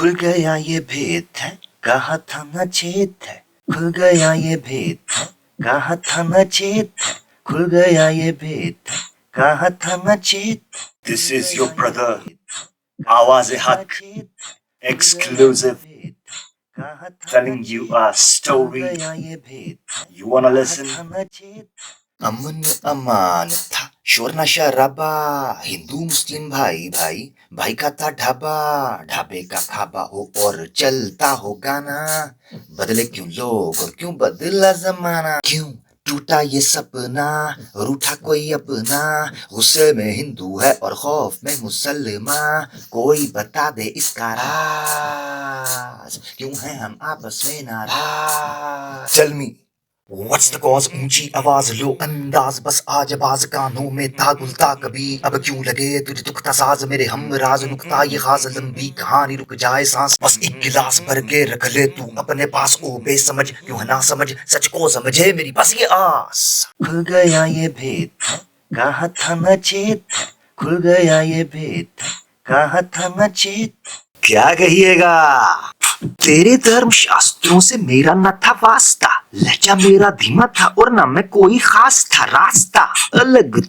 खुल गया ये भेद है, कहा था न चेत है। खुल गया ये भेद है, कहा था न चेत है। खुल गया ये भेद है, कहा था न चेत। This is your brother, Awaz-e-Haq, exclusive, telling you a story. You wanna listen? अमन अमान था, शोर न शराबा, हिंदू मुस्लिम भाई भाई, भाई का था ढाबा, ढाबे का खाबा हो और चलता हो गाना। बदले क्यों लोग और क्यों बदला जमाना, क्यों टूटा ये सपना, रूठा कोई अपना, गुस्से में हिंदू है और खौफ में मुसलमान। कोई बता दे इसका राज, क्यों है हम आपस में नाराज। Tell me, What's the cause? ऊंची आवाज लो अंदाज, बस आज बाज कानों में था गुलता कभी। अब क्यों लगे तुझे दुखता साज, मेरे हम राज नुकता ये खास लंबी कहानी रुक जाए सांस। बस एक गिलास भर के रख ले तू अपने पास, ओ बेसमझ क्यों है ना समझ, सच को समझे मेरी बस ये आस। खुल गया ये भेद है, कहा था न चेत। खुल गया ये भेद है, कहा था न चेत। क्या कहिएगा? तेरे धर्म शास्त्रों से मेरा न था वास्ता, लहजा मेरा धीमा था और न मैं कोई खास था। रास्ता अलग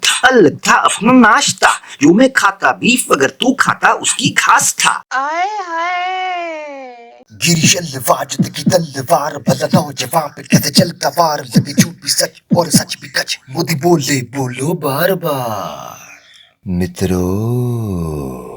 था अपना नाश्ता, जो मैं खाता बीफ अगर तू खाता उसकी खास था। आए हाय गिरी शलवाज की तलवार, भला नौजवान पे कैसे चलता वार। लगे झूठ भी सच और सच भी कच, मोदी बोले बोलो बार बार। मित्रों,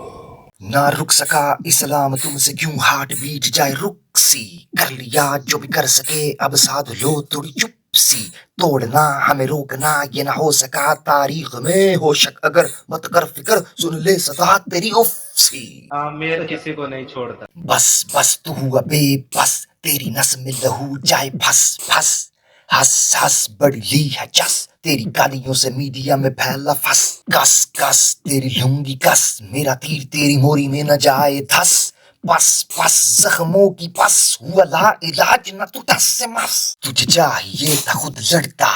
ना रुक सका इस्लाम तुमसे, क्यों हार्ट बीट जाए रुक सी। कर लिया जो भी कर सके, अब साध लो थोड़ी चुप सी। तोड़ना हमें रोकना ये ना हो सका तारीख में, हो शक अगर मत कर फिक्र, सुन ले सदा तेरी उफ सी। आमिर किसी को नहीं छोड़ता। बस बस तू हुआ बेबस, तेरी नस में लहू जाए फस फस। हंस हंस बड़ी ली है जस, तेरी गालियों से मीडिया में फैला फस। कस कस तेरी लूंगी कस, मेरा तीर तेरी मोरी में न जाए धस। बस बस जख्मों की बस, हुआ ला इलाज न तू टस से मस। तुझे चाहिए था खुद लड़ता,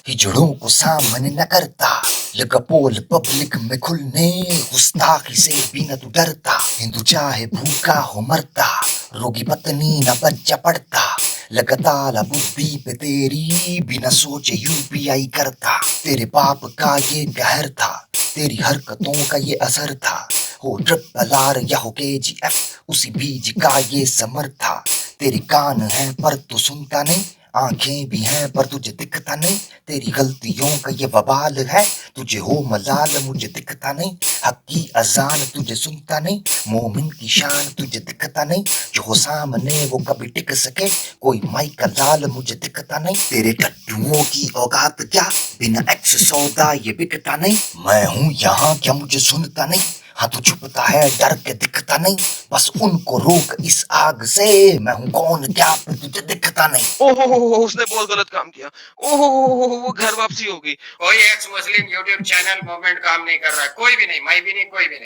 हिजड़ों को सामने न करता। लगा पोल पब्लिक में खुलने, गुस्ताखी से भी न तू डरता। हिंदू चाहे भूखा हो मरता, रोगी पत्नी न बच्चा पड़ता। लगा ताला बुद्धि पे तेरी, बिना सोचे यूपीआई करता। तेरे बाप का ये कहर था, तेरी हरकतों का ये असर था। हो ट्रिपल आर या हो KGF, उसी बीज का ये समर था। तेरे कान हैं पर तू सुनता नहीं, आंखें भी हैं पर तुझे दिखता नहीं। तेरी गलतियों का ये वबाल है, तुझे हो मलाल मुझे दिखता नहीं। हक की अजान तुझे सुनता नहीं, मोमिन की शान तुझे दिखता नहीं। जो हो सामने वो कभी टिक सके, कोई माइक का लाल मुझे दिखता नहीं। तेरे टट्टुओं की औकात क्या, बिना एक्स सौदा ये बिकता नहीं। मैं हूँ यहाँ क्या मुझे सुनता नहीं, हाँ तू छुपता है डर के दिखता नहीं। बस उनको रोक इस आग से, मैं हूँ कौन क्या पर तुझे दिखता नहीं। ओहो उसने बहुत गलत काम किया। ओहो वो घर वापसी होगी। कोई एक्स मुस्लिम यूट्यूब चैनल मूवमेंट काम नहीं कर रहा है, कोई भी नहीं, मैं भी नहीं, कोई भी नहीं।